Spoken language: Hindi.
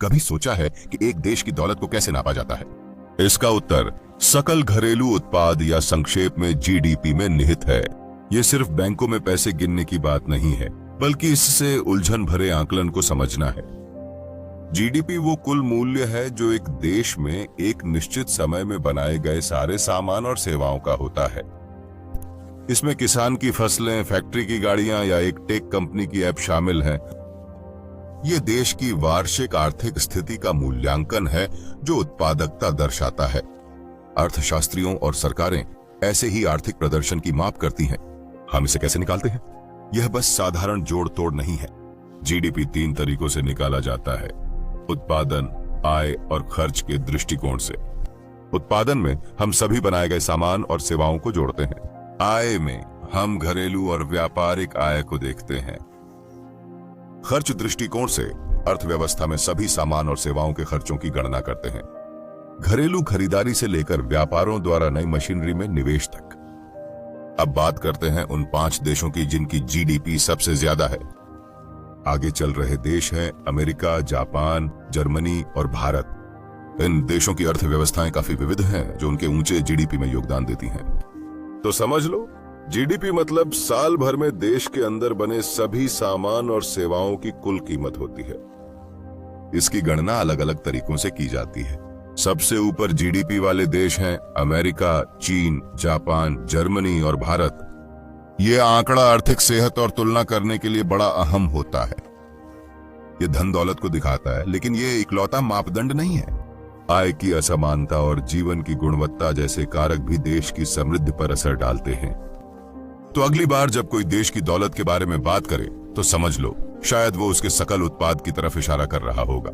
कभी सोचा है कि एक देश की दौलत को कैसे नापा जाता है? इसका उत्तर सकल घरेलू उत्पाद या संक्षेप में जीडीपी में निहित है। ये सिर्फ बैंकों में पैसे गिनने की बात नहीं है, बल्कि इससे उलझन भरे आकलन को समझना है। जीडीपी वो कुल मूल्य है जो एक देश में एक निश्चित समय में बनाए गए सारे सामान और सेवाओं का होता है। इसमें किसान की फसलें, फैक्ट्री की गाड़ियां या एक टेक कंपनी की ऐप शामिल हैं। ये देश की वार्षिक आर्थिक स्थिति का मूल्यांकन है जो उत्पादकता दर्शाता है। अर्थशास्त्रियों और सरकारें ऐसे ही आर्थिक प्रदर्शन की माप करती हैं। हम इसे कैसे निकालते हैं? यह बस साधारण जोड़ तोड़ नहीं है। जीडीपी 3 तरीकों से निकाला जाता है: उत्पादन, आय और खर्च के दृष्टिकोण से। उत्पादन में हम सभी बनाए गए सामान और सेवाओं को जोड़ते हैं। आय में हम घरेलू और व्यापारिक आय को देखते हैं। खर्च दृष्टिकोण से अर्थव्यवस्था में सभी सामान और सेवाओं के खर्चों की गणना करते हैं, घरेलू खरीदारी से लेकर व्यापारों द्वारा नई मशीनरी में निवेश तक। अब बात करते हैं उन 5 देशों की जिनकी जीडीपी सबसे ज्यादा है। आगे चल रहे देश हैं अमेरिका, जापान, जर्मनी और भारत। इन देशों की अर्थव्यवस्थाएं काफी विविध हैं, जो उनके ऊंचे जीडीपी में योगदान देती हैं। तो समझ लो, जीडीपी मतलब साल भर में देश के अंदर बने सभी सामान और सेवाओं की कुल कीमत होती है। इसकी गणना अलग अलग तरीकों से की जाती है। सबसे ऊपर जीडीपी वाले देश हैं अमेरिका, चीन, जापान, जर्मनी और भारत। ये आंकड़ा आर्थिक सेहत और तुलना करने के लिए बड़ा अहम होता है। ये धन दौलत को दिखाता है, लेकिन ये इकलौता मापदंड नहीं है। आय की असमानता और जीवन की गुणवत्ता जैसे कारक भी देश की समृद्धि पर असर डालते हैं। तो अगली बार जब कोई देश की दौलत के बारे में बात करे तो समझ लो, शायद वो उसके सकल उत्पाद की तरफ इशारा कर रहा होगा।